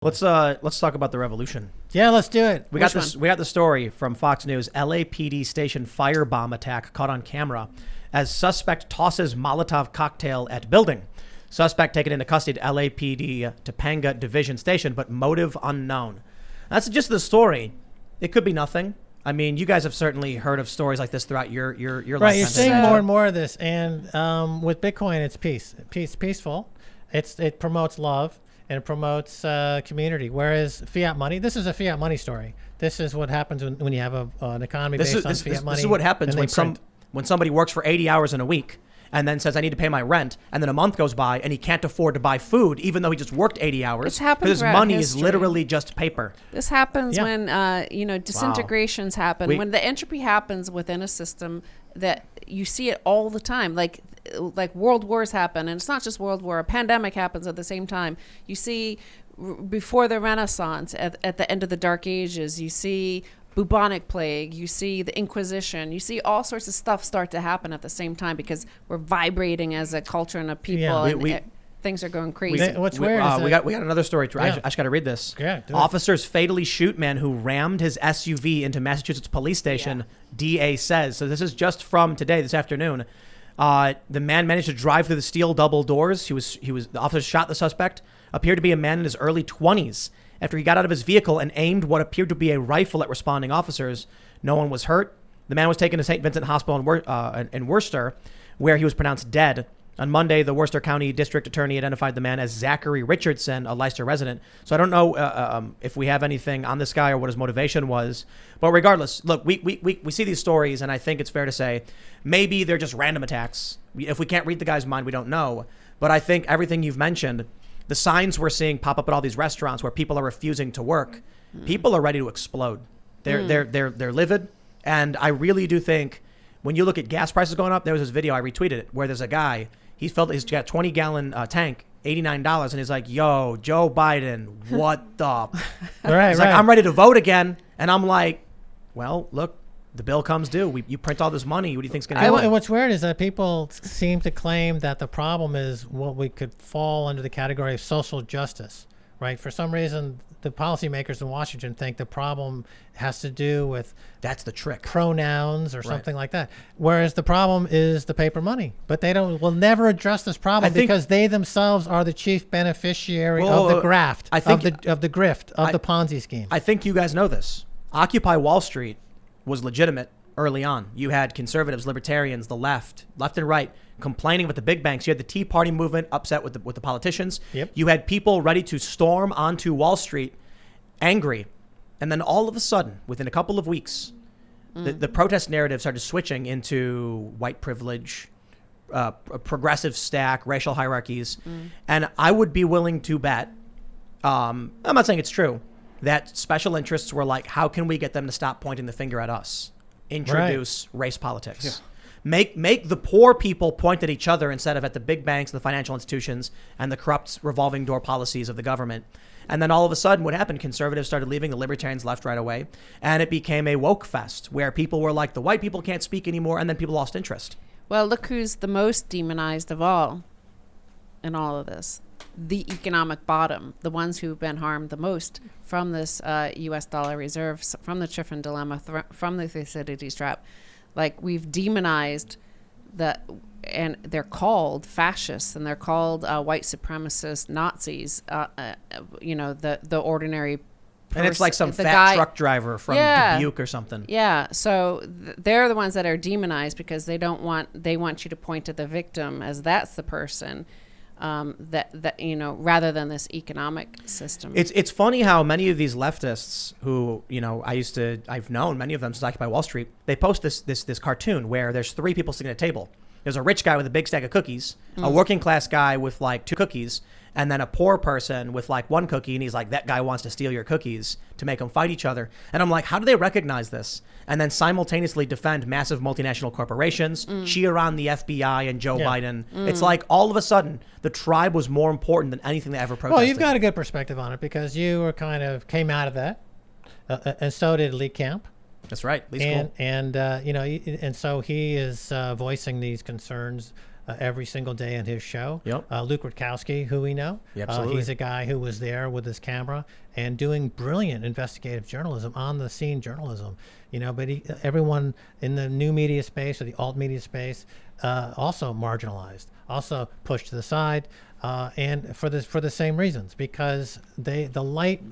Let's talk about the revolution. Yeah, let's do it. We got the story from Fox News. LAPD station firebomb attack caught on camera as suspect tosses Molotov cocktail at building. Suspect taken into custody at LAPD Topanga Division Station, but motive unknown. That's just the story. It could be nothing. I mean, you guys have certainly heard of stories like this throughout your life. Right, you're seeing more and more of this, and with Bitcoin, it's peaceful. It promotes love. And it promotes community. Whereas fiat money, this is a fiat money story. This is what happens when you have an economy based on fiat money. This is what happens when somebody works for 80 hours in a week and then says, I need to pay my rent. And then a month goes by and he can't afford to buy food, even though he just worked 80 hours. Because his money is literally just paper. This happens when, disintegrations happen. When the entropy happens within a system, that you see it all the time. Like world wars happen, and it's not just world war. A pandemic happens at the same time. You see before the Renaissance, at the end of the Dark Ages, you see bubonic plague, you see the Inquisition, you see all sorts of stuff start to happen at the same time because we're vibrating as a culture and a people. Things are going crazy. What's weird is we got another story. I just got to read this. Yeah, officers fatally shoot man who rammed his SUV into Massachusetts police station. DA says. So this is just from today, this afternoon. The man managed to drive through the steel double doors. The officers shot the suspect. Appeared to be a man in his early 20s. After he got out of his vehicle and aimed what appeared to be a rifle at responding officers, no one was hurt. The man was taken to St. Vincent Hospital in Worcester, where he was pronounced dead. On Monday, the Worcester County District Attorney identified the man as Zachary Richardson, a Leicester resident. So I don't know if we have anything on this guy or what his motivation was. But regardless, look, we see these stories, and I think it's fair to say maybe they're just random attacks. If we can't read the guy's mind, we don't know. But I think everything you've mentioned, the signs we're seeing pop up at all these restaurants where people are refusing to work, people are ready to explode. They're livid, and I really do think when you look at gas prices going up, there was this video I retweeted it where there's a guy. He's got a 20-gallon tank, $89, and he's like, "Yo, Joe Biden, what the?" Right. Like, I'm ready to vote again, and I'm like, "Well, look, the bill comes due. You print all this money. What do you think's going to happen?" And what's weird is that people seem to claim that the problem is what we could fall under the category of social justice, right? For some reason, the policymakers in Washington think the problem has to do with that's the trick pronouns or something like that, whereas the problem is the paper money. But they will never address this problem because they themselves are the chief beneficiary of the graft, of the grift, of the Ponzi scheme. I think you guys know this. Occupy Wall Street was legitimate early on. You had conservatives, libertarians, the left and right complaining with the big banks. You had the Tea Party movement upset with the politicians. Yep. You had people ready to storm onto Wall Street, angry. And then all of a sudden, within a couple of weeks, the protest narrative started switching into white privilege, a progressive stack, racial hierarchies. And I would be willing to bet, I'm not saying it's true, that special interests were like, how can we get them to stop pointing the finger at us? Introduce race politics. Yeah. Make the poor people point at each other instead of at the big banks, the financial institutions, and the corrupt revolving door policies of the government. And then all of a sudden, what happened? Conservatives started leaving, the libertarians left right away, and it became a woke fest where people were like, the white people can't speak anymore, and then people lost interest. Well, look who's the most demonized of all in all of this. The economic bottom, the ones who've been harmed the most from this U.S. dollar reserves, from the Triffin dilemma, from the Thucydides trap. Like, we've demonized and they're called fascists, and they're called white supremacists, Nazis. The ordinary person. And it's like some fat truck driver from Dubuque or something. Yeah. So they're the ones that are demonized because they want you to point to the victim as that's the person. Rather than this economic system. It's funny how many of these leftists who, I've known many of them since Occupy Wall Street, they post this cartoon where there's three people sitting at a table. There's a rich guy with a big stack of cookies, a working class guy with like 2 cookies, and then a poor person with like 1 cookie. And he's like, that guy wants to steal your cookies to make them fight each other. And I'm like, how do they recognize this? And then simultaneously defend massive multinational corporations, cheer on the FBI and Joe Biden. It's like all of a sudden the tribe was more important than anything they ever protested. Well, you've got a good perspective on it because you were came out of that, and so did Lee Camp. That's right. Lee's and so he is voicing these concerns every single day in his show. Yep. Luke Rutkowski, who we know. Yeah, absolutely. He's a guy who was there with his camera and doing brilliant investigative journalism, on-the-scene journalism. But everyone in the new media space or the alt media space also marginalized, also pushed to the side, and for the same reasons, because the light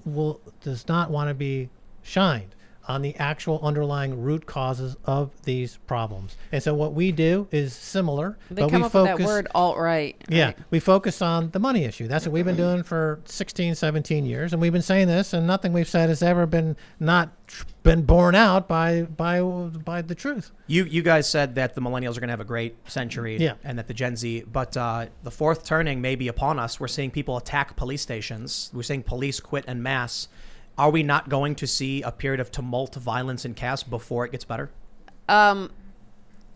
does not want to be shined on the actual underlying root causes of these problems. And so what we do is similar. They come up with that word alt-right. Yeah, right? we focus on the money issue. That's what we've been doing for 16, 17 years. And we've been saying this, and nothing we've said has ever been borne out by the truth. You guys said that the millennials are going to have a great century, Yeah. and that the Gen Z, but the fourth turning may be upon us. We're seeing people attack police stations. We're seeing police quit en masse. Are we not going to see a period of tumult, violence, and chaos before it gets better?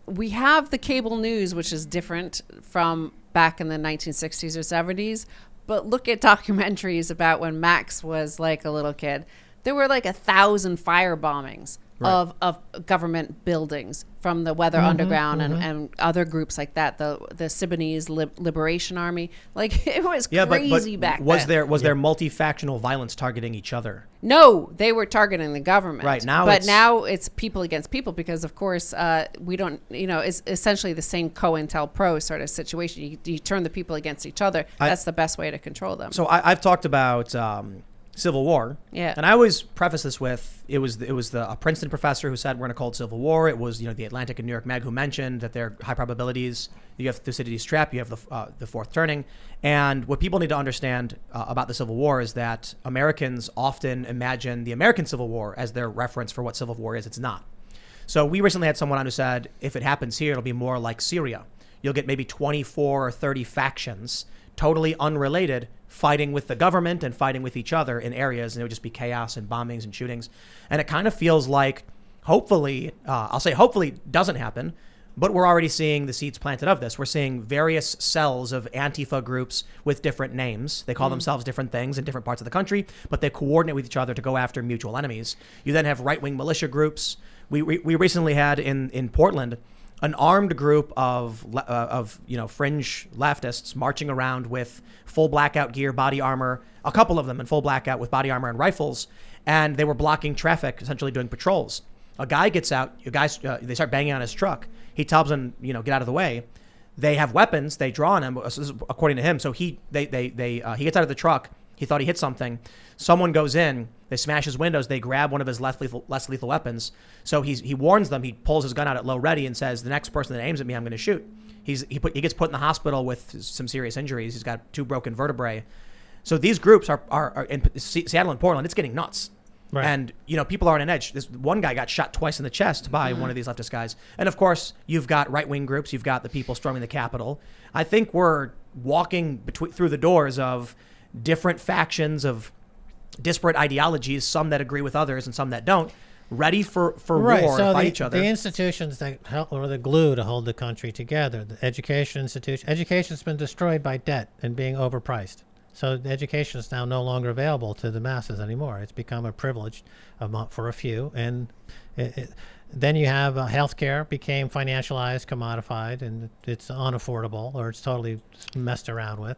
We have the cable news, which is different from back in the 1960s or 70s. But look at documentaries about when Max was like a little kid. There were like 1,000 fire bombings of government buildings from the Weather Underground and other groups like that. The Siboney's Liberation Army. Like, it was crazy back then. Was there multi-factional violence targeting each other? No, they were targeting the government. Right, now now it's people against people because, of course, we don't, it's essentially the same COINTELPRO sort of situation. You turn the people against each other. That's the best way to control them. So I've talked about Civil War. Yeah. And I always preface this with, it was a Princeton professor who said we're going to call it Civil War. It was, the Atlantic and New York Mag who mentioned that there are high probabilities. You have Thucydides' trap, you have the fourth turning. And what people need to understand about the Civil War is that Americans often imagine the American Civil War as their reference for what Civil War is. It's not. So we recently had someone on who said, if it happens here, it'll be more like Syria. You'll get maybe 24 or 30 factions, totally unrelated, fighting with the government and fighting with each other in areas, and it would just be chaos and bombings and shootings. And it kind of feels like, hopefully doesn't happen, but we're already seeing the seeds planted of this. We're seeing various cells of Antifa groups with different names. They call themselves different things in different parts of the country, but they coordinate with each other to go after mutual enemies. You then have right-wing militia groups. We recently had in Portland an armed group of fringe leftists marching around with full blackout gear, body armor, a couple of them in full blackout with body armor and rifles, and they were blocking traffic, essentially doing patrols. A guy gets out, they start banging on his truck. He tells them, get out of the way. They have weapons, they draw on him, according to him. So he gets out of the truck. He thought he hit something. Someone goes in, they smash his windows, they grab one of his less lethal weapons. So he warns them, he pulls his gun out at low ready and says, the next person that aims at me, I'm going to shoot. He gets put in the hospital with some serious injuries. He's got 2 broken vertebrae. So these groups are in Seattle and Portland, it's getting nuts. Right. And, people are on an edge. This one guy got shot twice in the chest by one of these leftist guys. And of course, you've got right-wing groups. You've got the people storming the Capitol. I think we're walking through the doors of different factions of disparate ideologies, some that agree with others and some that don't, ready for war to fight each other. The institutions that are the glue to hold the country together, the education's been destroyed by debt and being overpriced. So the education is now no longer available to the masses anymore. It's become a privilege for a few. And then you have healthcare became financialized, commodified, and it's unaffordable, or it's totally messed around with.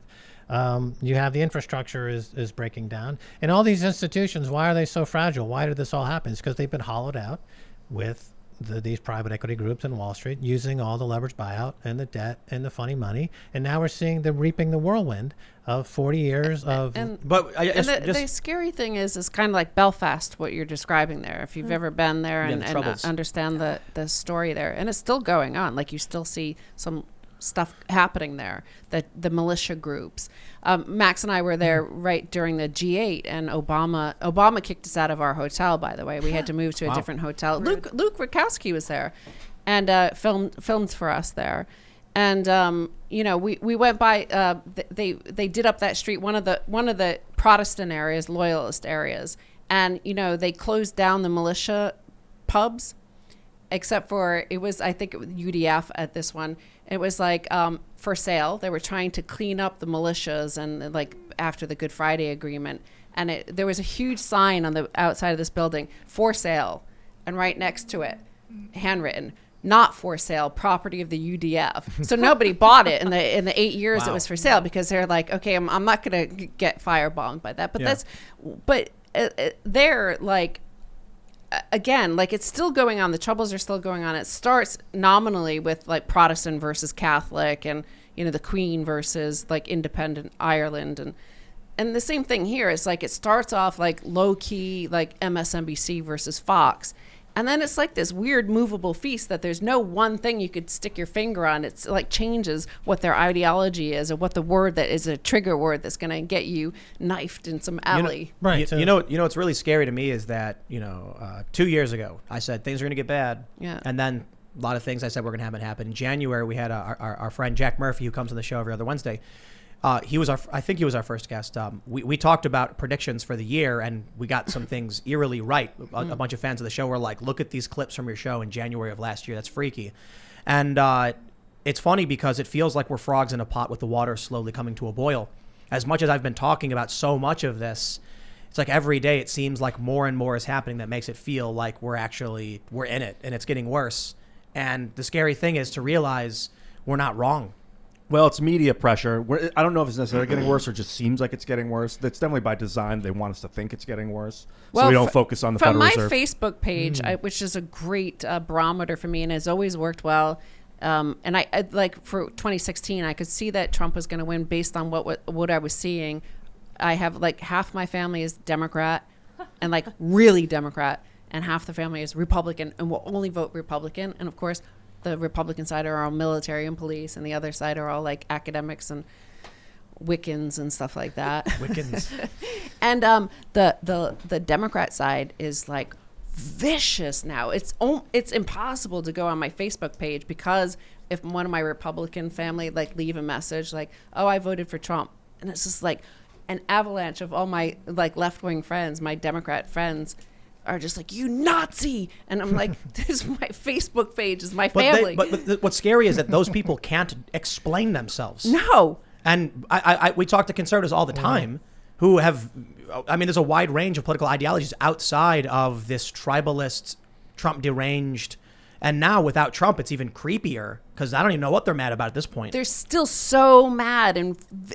You have the infrastructure is breaking down. And all these institutions, why are they so fragile? Why did this all happen? It's because they've been hollowed out with these private equity groups in Wall Street using all the leverage buyout and the debt and the funny money. And now we're seeing them reaping the whirlwind of 40 years of... The scary thing is kind of like Belfast, what you're describing there. If you've ever been there and understand the story there. And it's still going on. Like, you still see some stuff happening there, the militia groups. Max and I were there right during the G8, and Obama kicked us out of our hotel, by the way. We had to move to a different hotel. Luke Rutkowski was there and filmed for us there. And we went by, they did up that street, one of the Protestant areas, loyalist areas, and they closed down the militia pubs, except for it was UDF at this one. It was like for sale. They were trying to clean up the militias and like after the Good Friday Agreement. And there was a huge sign on the outside of this building, for sale. And right next to it, handwritten, not for sale, property of the UDF. So nobody bought it in the 8 years it was for sale, because they're like, okay, I'm not going to get firebombed by that. But they're like, again, like, it's still going on. The troubles are still going on. It starts nominally with like Protestant versus Catholic, and the Queen versus like independent Ireland, and the same thing here. Is like, it starts off like low key, like MSNBC versus Fox. And then it's like this weird movable feast that there's no one thing you could stick your finger on. It's like changes what their ideology is, or what the word that is a trigger word that's going to get you knifed in some alley. Right. You know what's really scary to me is that 2 years ago I said things are going to get bad. Yeah. And then a lot of things I said were going to happen. In January, we had our friend Jack Murphy, who comes on the show every other Wednesday. I think he was our first guest. We talked about predictions for the year, and we got some things eerily right. A bunch of fans of the show were like, look at these clips from your show in January of last year. That's freaky. And it's funny because it feels like we're frogs in a pot with the water slowly coming to a boil. As much as I've been talking about so much of this, it's like every day it seems like more and more is happening that makes it feel like we're in it, and it's getting worse. And the scary thing is to realize we're not wrong. Well, it's media pressure. I don't know if it's necessarily getting worse or just seems like it's getting worse. That's definitely by design. They want us to think it's getting worse, so we don't focus on the Federal Reserve. From my Facebook page, which is a great barometer for me and has always worked well, and I like for 2016, I could see that Trump was going to win based on what I was seeing. I have like half my family is Democrat, and like really Democrat, and half the family is Republican and will only vote Republican. And of course, the Republican side are all military and police, and the other side are all like academics and Wiccans and stuff like that. Wiccans. And the Democrat side is like vicious now. It's impossible to go on my Facebook page, because if one of my Republican family like leave a message like, oh, I voted for Trump, and it's just like an avalanche of all my like left-wing friends, my Democrat friends, are just like, you Nazi. And I'm like, this is my Facebook page, is my family. But what's scary is that those people can't explain themselves. No. And we talk to conservatives all the time who have, there's a wide range of political ideologies outside of this tribalist, Trump deranged. And now without Trump, it's even creepier, because I don't even know what they're mad about at this point. They're still so mad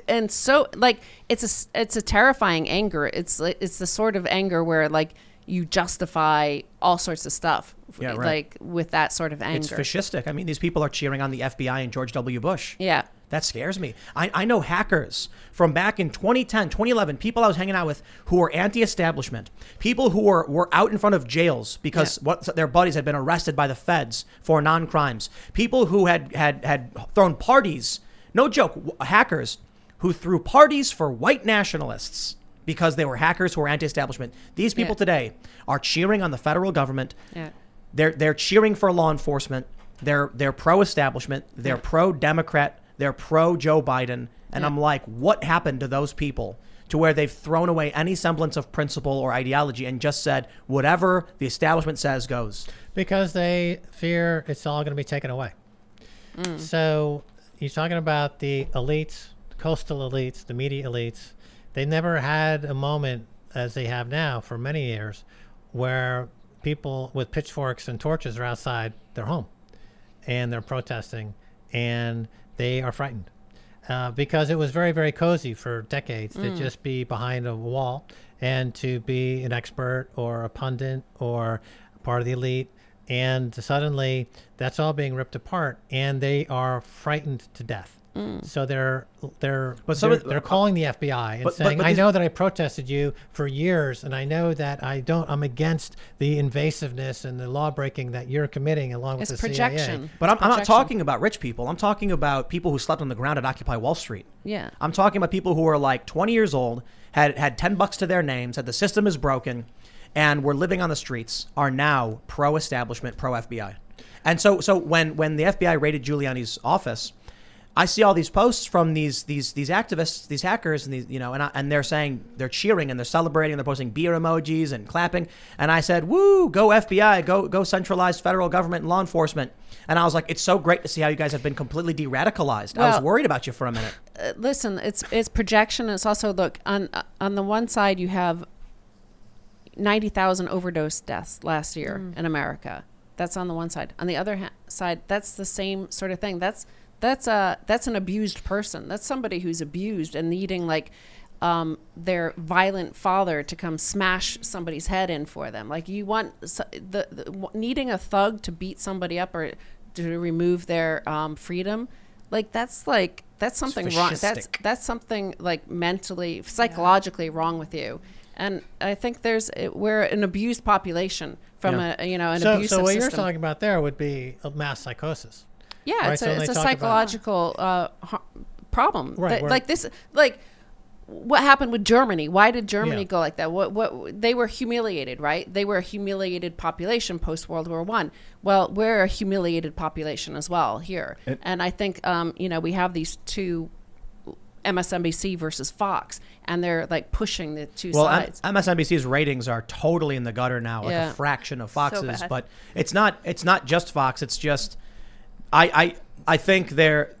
and so like, it's a terrifying anger. It's the sort of anger where like, you justify all sorts of stuff, like with that sort of anger. It's fascistic. These people are cheering on the FBI and George W. Bush. Yeah. That scares me. I know hackers from back in 2010, 2011, people I was hanging out with who were anti-establishment, people who were out in front of jails because their buddies had been arrested by the feds for non-crimes, people who had thrown parties, no joke, hackers who threw parties for white nationalists because they were hackers who were anti-establishment. These people today are cheering on the federal government. Yeah. They're cheering for law enforcement. They're pro-establishment. They're pro-Democrat. They're pro-Joe Biden. And I'm like, what happened to those people to where they've thrown away any semblance of principle or ideology and just said whatever the establishment says goes? Because they fear it's all going to be taken away. So you're talking about the elites, the coastal elites, the media elites. They never had a moment, as they have now for many years, where people with pitchforks and torches are outside their home and they're protesting and they are frightened because it was very, very cozy for decades to just be behind a wall and to be an expert or a pundit or part of the elite. And suddenly that's all being ripped apart and they are frightened to death. So they're calling the FBI and saying, I know that I protested you for years, and I know that I'm against the invasiveness and the law breaking that you're committing along with the projection. CIA. But I'm not talking about rich people. I'm talking about people who slept on the ground at Occupy Wall Street. Yeah. I'm talking about people who are like 20 years old, had $10 to their name, said the system is broken, and were living on the streets, are now pro-establishment, pro-FBI. And so when the FBI raided Giuliani's office, I see all these posts from these activists, these hackers, and these and they're saying they're cheering and they're celebrating and they're posting beer emojis and clapping. And I said, "Woo, go FBI, go centralized federal government and law enforcement." And I was like, "It's so great to see how you guys have been completely de-radicalized." I was worried about you for a minute. Listen, it's projection. It's also look on the one side you have 90,000 overdose deaths last year in America. That's on the one side. On the other side, that's the same sort of thing. That's an abused person. That's somebody who's abused and needing like their violent father to come smash somebody's head in for them. Like you want needing a thug to beat somebody up or to remove their freedom. That's something wrong. That's something like mentally, psychologically wrong with you. And I think we're an abused population from an abusive system. So what you're talking about there would be a mass psychosis. Yeah, right? it's a psychological problem. Right. What happened with Germany? Why did Germany go like that? What they were humiliated, right? They were a humiliated population post World War I. Well, we're a humiliated population as well here. And I think we have these two, MSNBC versus Fox, and they're like pushing the two sides. MSNBC's ratings are totally in the gutter now, like a fraction of Fox's. So but it's not just Fox. It's just I think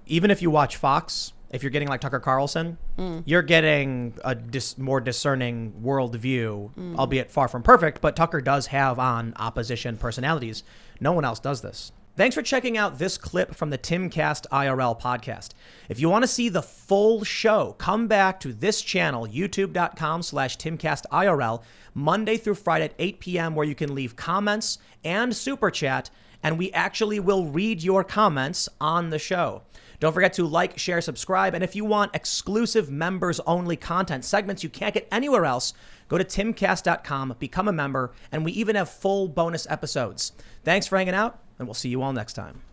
even if you watch Fox, if you're getting like Tucker Carlson, you're getting a more discerning worldview, albeit far from perfect, but Tucker does have on opposition personalities. No one else does this. Thanks for checking out this clip from the Timcast IRL podcast. If you want to see the full show, come back to this channel, youtube.com/TimcastIRL, Monday through Friday at 8 p.m., where you can leave comments and super chat, and we actually will read your comments on the show. Don't forget to like, share, subscribe, and if you want exclusive members-only content, segments you can't get anywhere else, go to timcast.com, become a member, and we even have full bonus episodes. Thanks for hanging out, and we'll see you all next time.